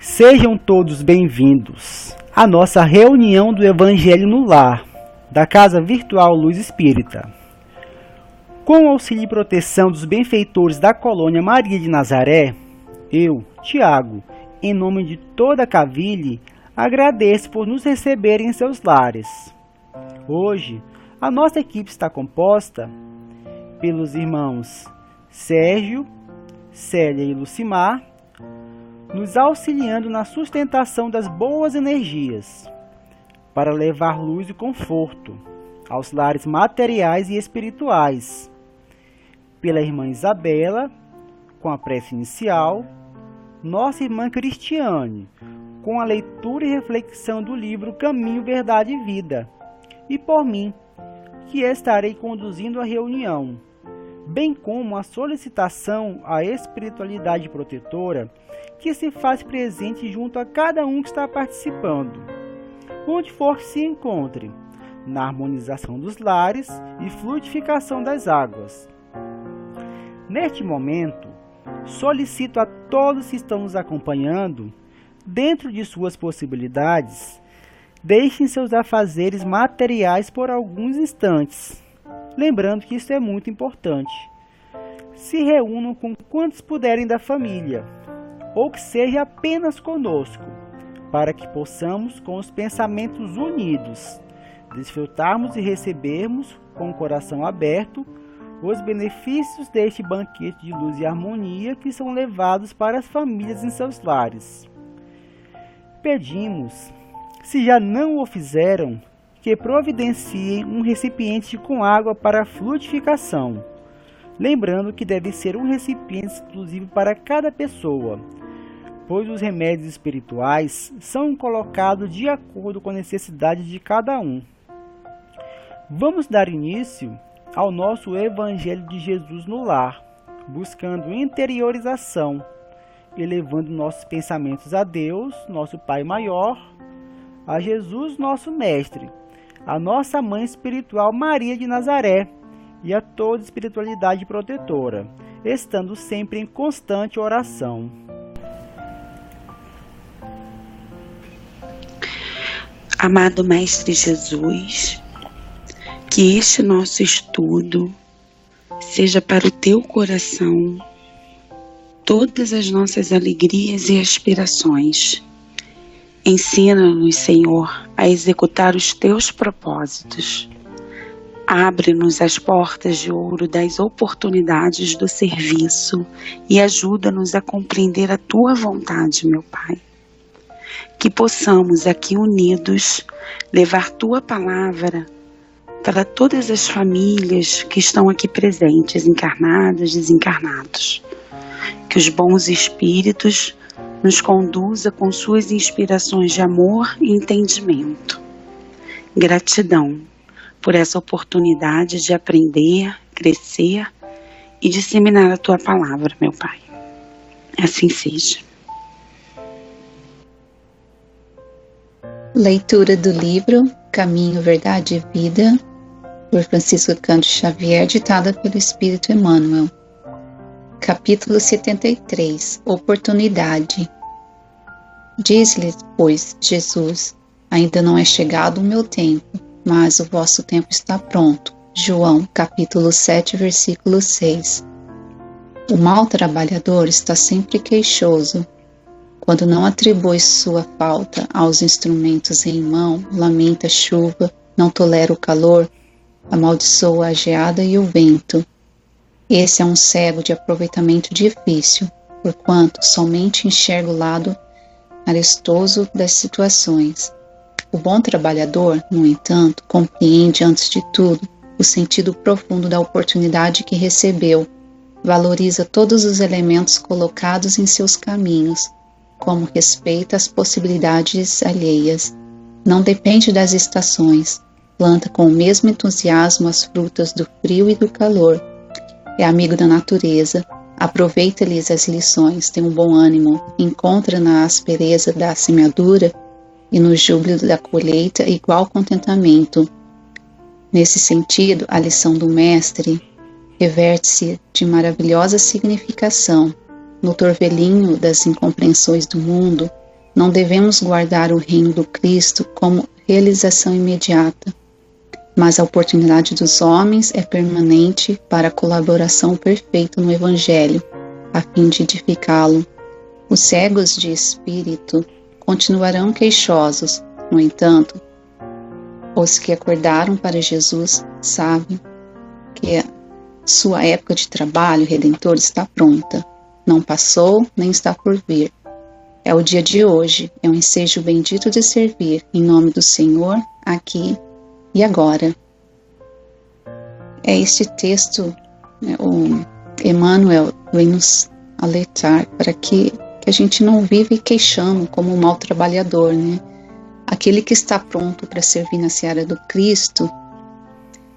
Sejam todos bem-vindos à nossa reunião do Evangelho no Lar, da Casa Virtual Luz Espírita. Com o auxílio e proteção dos benfeitores da Colônia Maria de Nazaré, eu, Tiago, em nome de toda a Cavile, agradeço por nos receberem em seus lares. Hoje, a nossa equipe está composta pelos irmãos Sérgio, Célia e Lucimar, nos auxiliando na sustentação das boas energias, para levar luz e conforto aos lares materiais e espirituais. Pela irmã Isabela, com a prece inicial, nossa irmã Cristiane, com a leitura e reflexão do livro Caminho, Verdade e Vida, e por mim, que estarei conduzindo a reunião, bem como a solicitação à espiritualidade protetora que se faz presente junto a cada um que está participando, onde for que se encontre, na harmonização dos lares e fluidificação das águas. Neste momento, solicito a todos que estão nos acompanhando, dentro de suas possibilidades, deixem seus afazeres materiais por alguns instantes, lembrando que isso é muito importante. Se reúnam com quantos puderem da família, ou que seja apenas conosco, para que possamos, com os pensamentos unidos, desfrutarmos e recebermos, com o coração aberto, os benefícios deste banquete de luz e harmonia que são levados para as famílias em seus lares. Pedimos, se já não o fizeram, que providenciem um recipiente com água para fluidificação, lembrando que deve ser um recipiente exclusivo para cada pessoa, pois os remédios espirituais são colocados de acordo com a necessidade de cada um. Vamos dar início ao nosso Evangelho de Jesus no lar, buscando interiorização, elevando nossos pensamentos a Deus, nosso Pai maior, a Jesus, nosso Mestre, a nossa Mãe Espiritual Maria de Nazaré e a toda a espiritualidade protetora, estando sempre em constante oração. Amado Mestre Jesus, que este nosso estudo seja para o teu coração todas as nossas alegrias e aspirações. Ensina-nos, Senhor, a executar os teus propósitos. Abre-nos as portas de ouro das oportunidades do serviço e ajuda-nos a compreender a tua vontade, meu Pai. Que possamos aqui unidos levar tua palavra para todas as famílias que estão aqui presentes, encarnadas, desencarnados. Que os bons espíritos nos conduza com suas inspirações de amor e entendimento. Gratidão por essa oportunidade de aprender, crescer e disseminar a tua palavra, meu Pai. Assim seja. Leitura do livro Caminho, Verdade e Vida, por Francisco Cândido Xavier, ditada pelo Espírito Emmanuel. Capítulo 73. Oportunidade. Diz-lhes, pois, Jesus: ainda não é chegado o meu tempo, mas o vosso tempo está pronto. João, capítulo 7, versículo 6. O mau trabalhador está sempre queixoso. Quando não atribui sua falta aos instrumentos em mão, lamenta a chuva, não tolera o calor, amaldiçoa a geada e o vento. Esse é um cego de aproveitamento difícil, porquanto somente enxerga o lado arestoso das situações. O bom trabalhador, no entanto, compreende antes de tudo o sentido profundo da oportunidade que recebeu, valoriza todos os elementos colocados em seus caminhos, como respeita as possibilidades alheias. Não depende das estações, planta com o mesmo entusiasmo as frutas do frio e do calor. É amigo da natureza, aproveita-lhes as lições, tem um bom ânimo, encontra na aspereza da semeadura e no júbilo da colheita igual contentamento. Nesse sentido, a lição do mestre reverte-se de maravilhosa significação. No torvelinho das incompreensões do mundo, Não devemos guardar o reino do Cristo como realização imediata, mas a oportunidade dos homens é permanente para a colaboração perfeita no Evangelho, a fim de edificá-lo. Os cegos de espírito continuarão queixosos, no entanto, os que acordaram para Jesus sabem que a sua época de trabalho redentor está pronta, não passou nem está por vir. É o dia de hoje, é um ensejo bendito de servir em nome do Senhor, aqui e agora. É este texto, né, o Emmanuel vem nos alertar para que a gente não vive queixando como um mau trabalhador, né? Aquele que está pronto para servir na seara do Cristo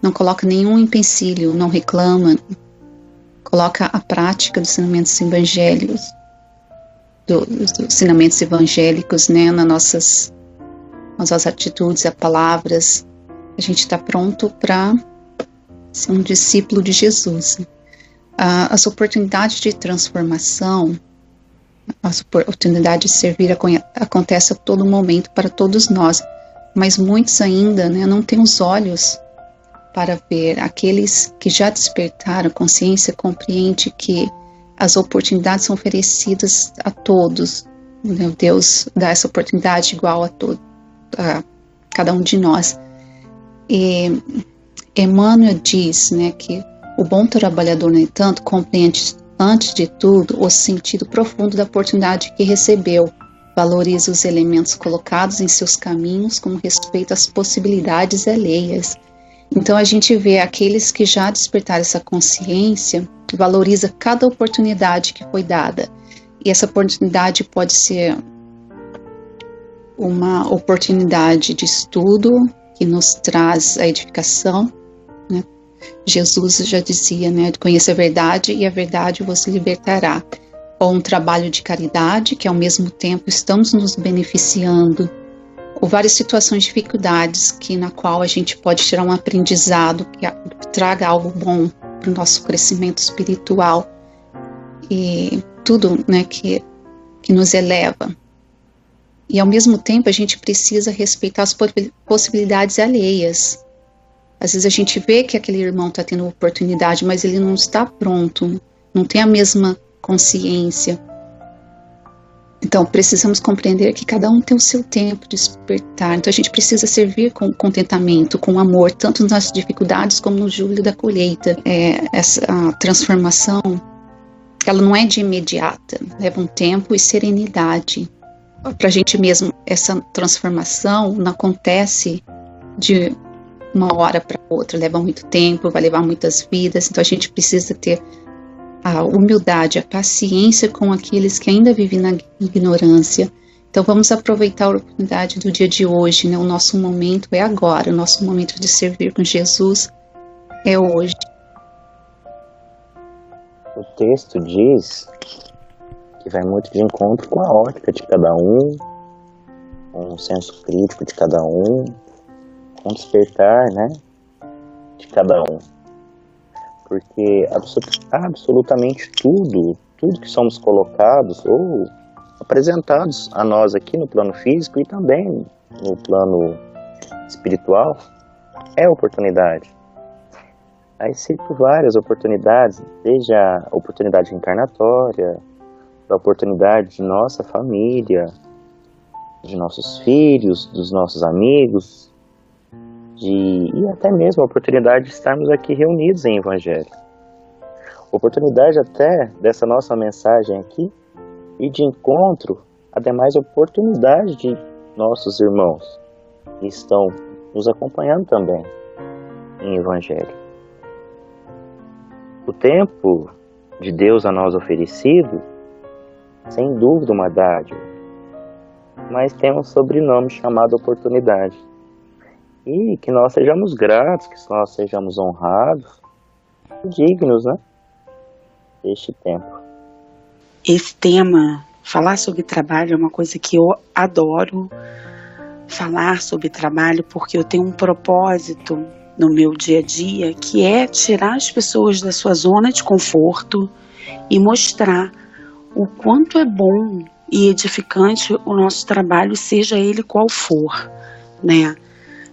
não coloca nenhum empecilho, não reclama, coloca a prática dos ensinamentos evangélicos, dos ensinamentos evangélicos, né, nas nossas atitudes, as palavras. A gente está pronto para ser um discípulo de Jesus. As oportunidades de transformação, as oportunidades de servir acontecem a todo momento para todos nós, mas muitos ainda, né, não têm os olhos para ver. Aqueles que já despertaram a consciência compreendem que as oportunidades são oferecidas a todos. Deus dá essa oportunidade igual a cada um de nós. E Emmanuel diz, né, que o bom trabalhador, no entanto, compreende antes de tudo o sentido profundo da oportunidade que recebeu, valoriza os elementos colocados em seus caminhos com respeito às possibilidades alheias. Então a gente vê aqueles que já despertaram essa consciência, valoriza cada oportunidade que foi dada. E essa oportunidade pode ser uma oportunidade de estudo que nos traz a edificação, né? Jesus já dizia, né, conheça a verdade e a verdade vos libertará. Ou um trabalho de caridade que ao mesmo tempo estamos nos beneficiando, ou várias situações de dificuldades na qual a gente pode tirar um aprendizado que traga algo bom para o nosso crescimento espiritual e tudo, né, que nos eleva. E ao mesmo tempo a gente precisa respeitar as possibilidades alheias. Às vezes a gente vê que aquele irmão está tendo oportunidade, mas ele não está pronto, não tem a mesma consciência. Então precisamos compreender que cada um tem o seu tempo de despertar. Então a gente precisa servir com contentamento, com amor, tanto nas dificuldades como no júbilo da colheita. Essa transformação, ela não é de imediata, leva um tempo e serenidade. Para a gente mesmo, essa transformação não acontece de uma hora para outra, leva muito tempo, vai levar muitas vidas. Então a gente precisa ter a humildade, a paciência com aqueles que ainda vivem na ignorância. Então vamos aproveitar a oportunidade do dia de hoje, né? O nosso momento é agora, o nosso momento de servir com Jesus é hoje. O texto diz que vai muito de encontro com a ótica de cada um, com o senso crítico de cada um, com o despertar, né, de cada um. Porque absolutamente tudo que somos colocados ou apresentados a nós aqui no plano físico e também no plano espiritual é oportunidade. Aí cito várias oportunidades, desde a oportunidade reencarnatória, a oportunidade de nossa família, de nossos filhos, dos nossos amigos, e até mesmo a oportunidade de estarmos aqui reunidos em Evangelho. Oportunidade até dessa nossa mensagem aqui e de encontro a demais oportunidades de nossos irmãos que estão nos acompanhando também em Evangelho. O tempo de Deus a nós oferecido, sem dúvida uma dádiva, mas tem um sobrenome chamado oportunidade. E que nós sejamos gratos, que nós sejamos honrados e dignos, né, deste tempo. Esse tema, falar sobre trabalho, é uma coisa que eu adoro falar sobre trabalho, porque eu tenho um propósito no meu dia a dia, que é tirar as pessoas da sua zona de conforto e mostrar o quanto é bom e edificante o nosso trabalho, seja ele qual for, né?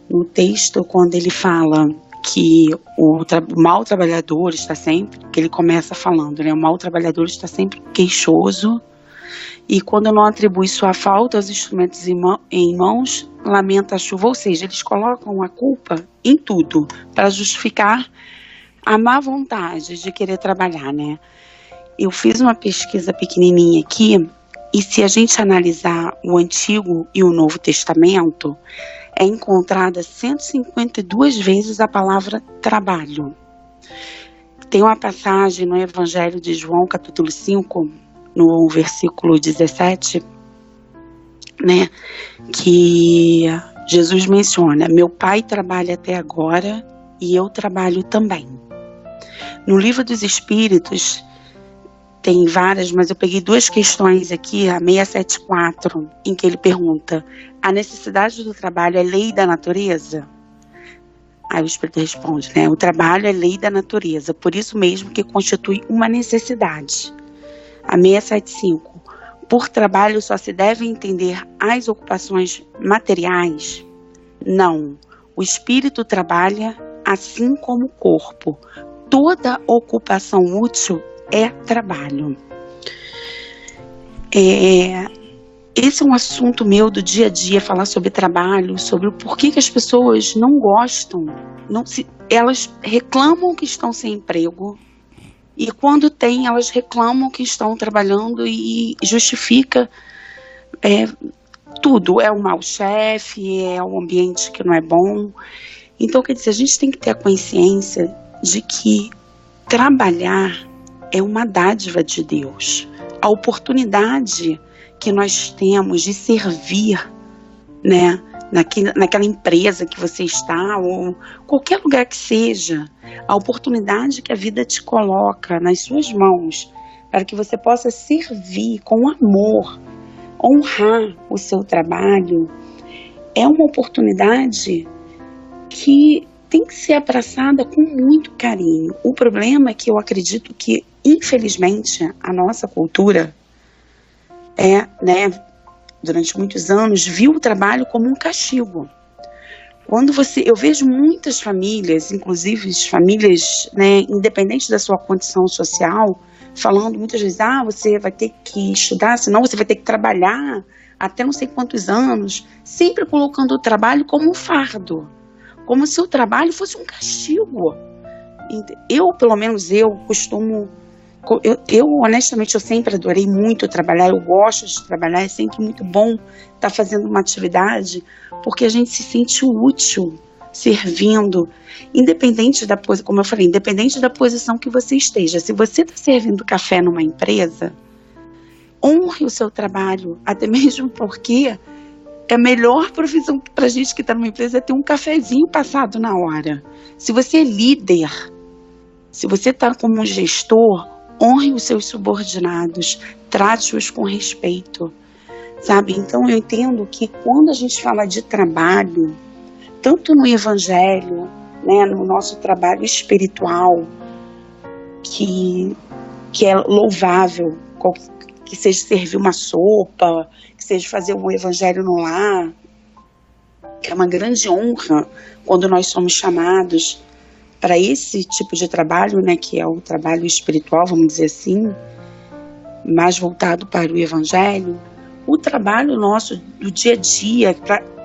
No texto, quando ele fala que o mau trabalhador está sempre, que ele começa falando, né? O mau trabalhador está sempre queixoso, e quando não atribui sua falta aos instrumentos em mãos, lamenta a chuva. Ou seja, eles colocam a culpa em tudo para justificar a má vontade de querer trabalhar, né? Eu fiz uma pesquisa pequenininha aqui, e se a gente analisar o Antigo e o Novo Testamento, é encontrada 152 vezes a palavra trabalho. Tem uma passagem no Evangelho de João, capítulo 5, no versículo 17, né, que Jesus menciona: meu pai trabalha até agora e eu trabalho também. No Livro dos Espíritos tem várias, mas eu peguei duas questões aqui, a 674, em que ele pergunta: a necessidade do trabalho é lei da natureza? Aí o Espírito responde, né, o trabalho é lei da natureza, por isso mesmo que constitui uma necessidade. A 675, por trabalho só se deve entender as ocupações materiais? Não, o espírito trabalha assim como o corpo. Toda ocupação útil é trabalho. Esse é um assunto meu do dia a dia, falar sobre trabalho, sobre o porquê que as pessoas não gostam, elas reclamam que estão sem emprego, e quando tem, elas reclamam que estão trabalhando e justifica tudo. É o mau chefe, é o ambiente que não é bom. Então, quer dizer, a gente tem que ter a consciência de que trabalhar é uma dádiva de Deus. A oportunidade que nós temos de servir, né, naquela empresa que você está, ou qualquer lugar que seja, a oportunidade que a vida te coloca nas suas mãos para que você possa servir com amor, honrar o seu trabalho, é uma oportunidade que tem que ser abraçada com muito carinho. O problema é que eu acredito que, infelizmente, a nossa cultura durante muitos anos, viu o trabalho como um castigo. Eu vejo muitas famílias, inclusive famílias, né, independente da sua condição social, falando muitas vezes: você vai ter que estudar, senão você vai ter que trabalhar até não sei quantos anos, sempre colocando o trabalho como um fardo, como se o trabalho fosse um castigo. Pelo menos eu costumo... Eu honestamente, eu sempre adorei muito trabalhar, eu gosto de trabalhar, é sempre muito bom estar fazendo uma atividade, porque a gente se sente útil, servindo, independente da posição, como eu falei, independente da posição que você esteja. Se você está servindo café numa empresa, honre o seu trabalho, até mesmo porque a melhor profissão para a gente que está numa empresa é ter um cafezinho passado na hora. Se você é líder, se você está como um gestor, honre os seus subordinados, trate-os com respeito, sabe? Então eu entendo que quando a gente fala de trabalho, tanto no Evangelho, né, no nosso trabalho espiritual, que é louvável, que seja servir uma sopa, que seja fazer um Evangelho no lar, que é uma grande honra quando nós somos chamados para esse tipo de trabalho, né, que é o trabalho espiritual, vamos dizer assim, mais voltado para o Evangelho. O trabalho nosso do dia a dia,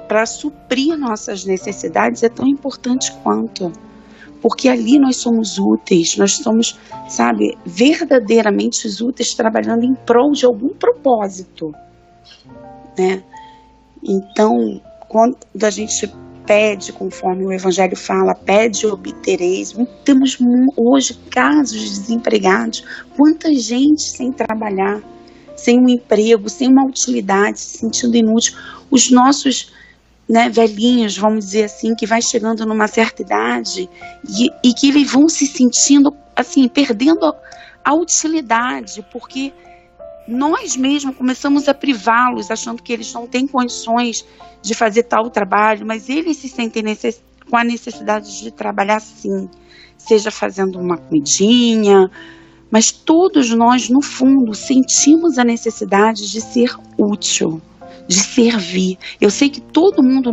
para suprir nossas necessidades, é tão importante quanto, porque ali nós somos úteis, nós somos, sabe, verdadeiramente úteis, trabalhando em prol de algum propósito, né? Então, quando a gente pede, conforme o Evangelho fala, pede e obtereis. Temos hoje casos de desempregados, quanta gente sem trabalhar, sem um emprego, sem uma utilidade, se sentindo inútil. Os nossos, né, velhinhos, vamos dizer assim, que vai chegando numa certa idade e que eles vão se sentindo, assim, perdendo a utilidade, porque nós mesmos começamos a privá-los, achando que eles não têm condições de fazer tal trabalho, mas eles se sentem com a necessidade de trabalhar sim, seja fazendo uma comidinha, Mas todos nós, no fundo, sentimos a necessidade de ser útil, de servir. Eu sei que todo mundo,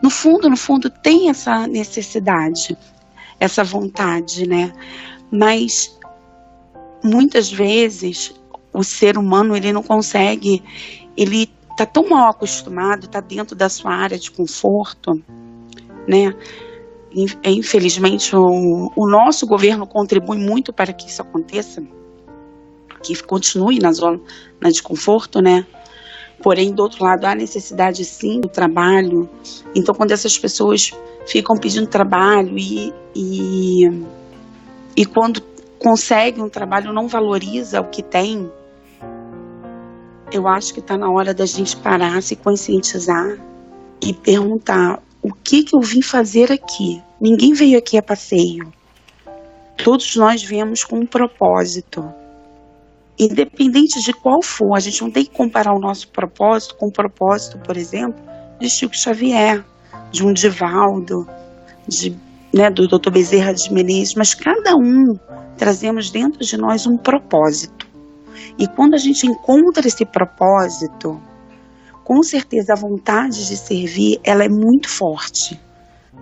no fundo, tem essa necessidade, essa vontade, né? Mas muitas vezes o ser humano, ele não consegue, ele está tão mal acostumado, está dentro da sua área de conforto, né? Infelizmente, o nosso governo contribui muito para que isso aconteça, que continue na zona de conforto, né? Porém, do outro lado, há necessidade, sim, do trabalho. Então, quando essas pessoas ficam pedindo trabalho e quando conseguem um trabalho, não valoriza o que tem, eu acho que está na hora da gente parar, se conscientizar e perguntar: o que eu vim fazer aqui? Ninguém veio aqui a passeio. Todos nós viemos com um propósito. Independente de qual for, a gente não tem que comparar o nosso propósito com o propósito, por exemplo, de Chico Xavier, de um Divaldo, do Dr. Bezerra de Menezes, mas cada um trazemos dentro de nós um propósito. E quando a gente encontra esse propósito, com certeza a vontade de servir, ela é muito forte,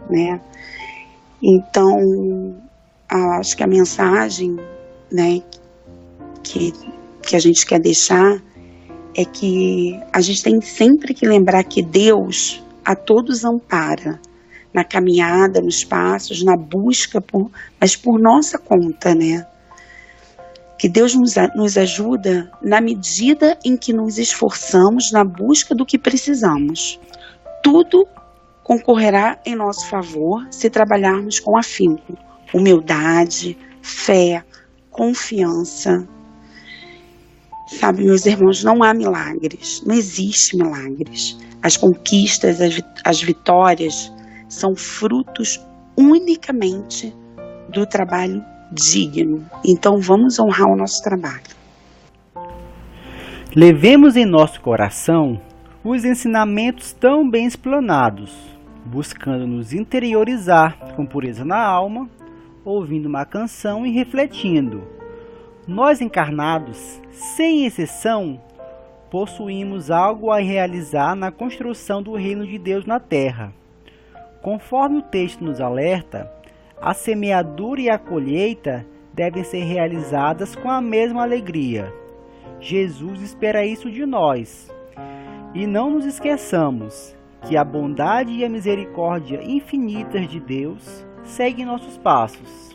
né? Então, acho que a mensagem, né, que a gente quer deixar é que a gente tem sempre que lembrar que Deus a todos ampara, na caminhada, nos passos, na busca, mas por nossa conta, né? Que Deus nos ajuda na medida em que nos esforçamos na busca do que precisamos. Tudo concorrerá em nosso favor se trabalharmos com afinco, humildade, fé, confiança. Sabe, meus irmãos, não há milagres, não existe milagres. As conquistas, as vitórias são frutos unicamente do trabalho digno. Então vamos honrar o nosso trabalho. Levemos em nosso coração os ensinamentos tão bem explanados, buscando nos interiorizar com pureza na alma, ouvindo uma canção e refletindo. Nós encarnados, sem exceção, possuímos algo a realizar na construção do reino de Deus na Terra. Conforme o texto nos alerta, a semeadura e a colheita devem ser realizadas com a mesma alegria. Jesus espera isso de nós. E não nos esqueçamos que a bondade e a misericórdia infinitas de Deus seguem nossos passos.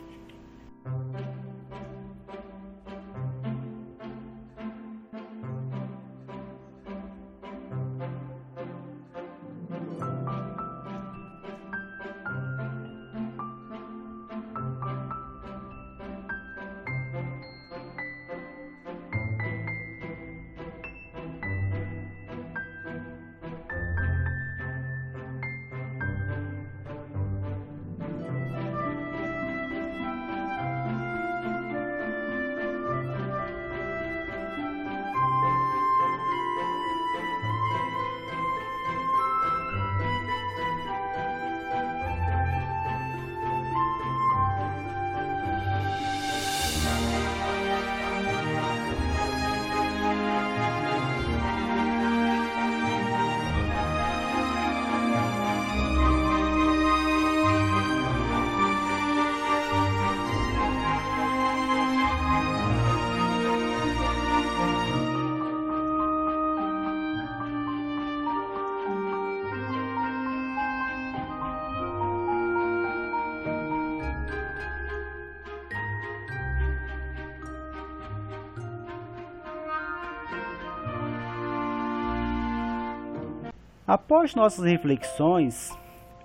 Após nossas reflexões,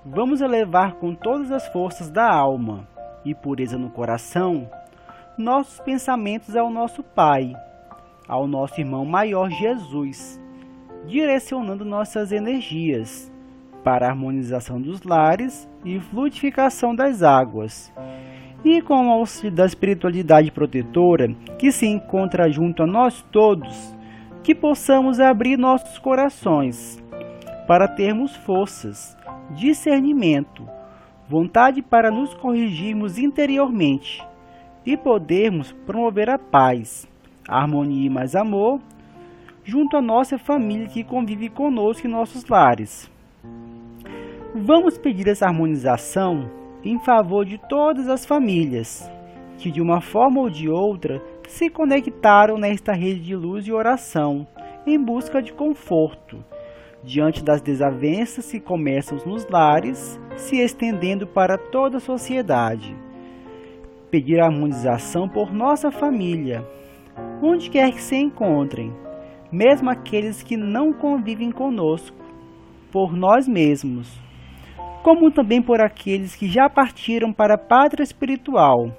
vamos elevar com todas as forças da alma e pureza no coração nossos pensamentos ao nosso Pai, ao nosso irmão maior Jesus, direcionando nossas energias para a harmonização dos lares e fluidificação das águas, e com o auxílio da espiritualidade protetora que se encontra junto a nós todos, que possamos abrir nossos corações para termos forças, discernimento, vontade para nos corrigirmos interiormente e podermos promover a paz, a harmonia e mais amor junto à nossa família que convive conosco em nossos lares. Vamos pedir essa harmonização em favor de todas as famílias que, de uma forma ou de outra, se conectaram nesta rede de luz e oração em busca de conforto, diante das desavenças que começam nos lares, se estendendo para toda a sociedade. Pedir a harmonização por nossa família, onde quer que se encontrem, mesmo aqueles que não convivem conosco, por nós mesmos, como também por aqueles que já partiram para a pátria espiritual,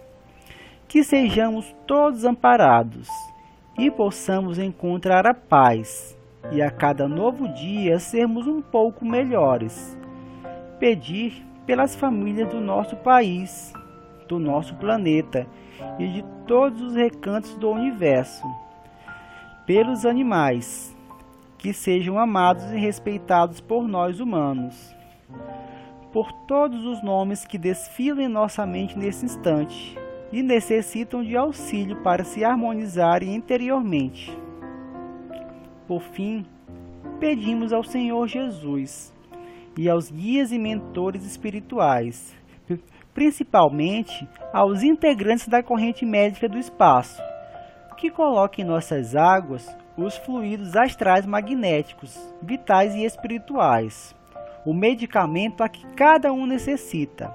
que sejamos todos amparados e possamos encontrar a paz e a cada novo dia sermos um pouco melhores. Pedir pelas famílias do nosso país, do nosso planeta e de todos os recantos do universo. Pelos animais, que sejam amados e respeitados por nós humanos. Por todos os nomes que desfilam em nossa mente nesse instante e necessitam de auxílio para se harmonizarem interiormente. Por fim, pedimos ao Senhor Jesus e aos guias e mentores espirituais, principalmente aos integrantes da corrente médica do espaço, que coloquem em nossas águas os fluidos astrais magnéticos, vitais e espirituais, o medicamento a que cada um necessita,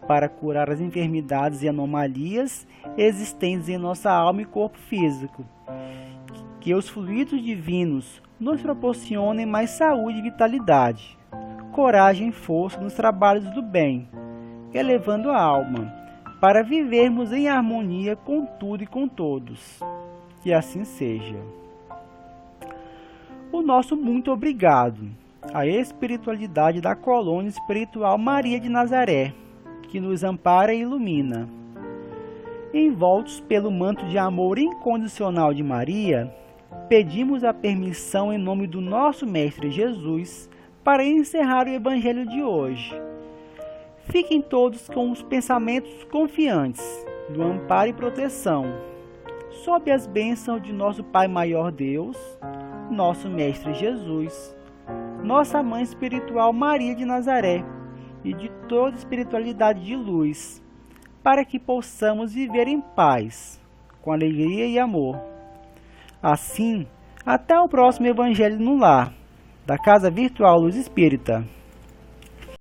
para curar as enfermidades e anomalias existentes em nossa alma e corpo físico. Que os fluidos divinos nos proporcionem mais saúde e vitalidade, coragem e força nos trabalhos do bem, elevando a alma, para vivermos em harmonia com tudo e com todos. Que assim seja. O nosso muito obrigado à espiritualidade da colônia espiritual Maria de Nazaré, que nos ampara e ilumina. Envoltos pelo manto de amor incondicional de Maria, pedimos a permissão em nome do nosso Mestre Jesus para encerrar o Evangelho de hoje. Fiquem todos com os pensamentos confiantes do amparo e proteção, sob as bênçãos de nosso Pai Maior Deus, nosso Mestre Jesus, nossa Mãe Espiritual Maria de Nazaré e de toda a espiritualidade de luz, para que possamos viver em paz, com alegria e amor. Assim, até o próximo Evangelho no Lar, da Casa Virtual Luz Espírita.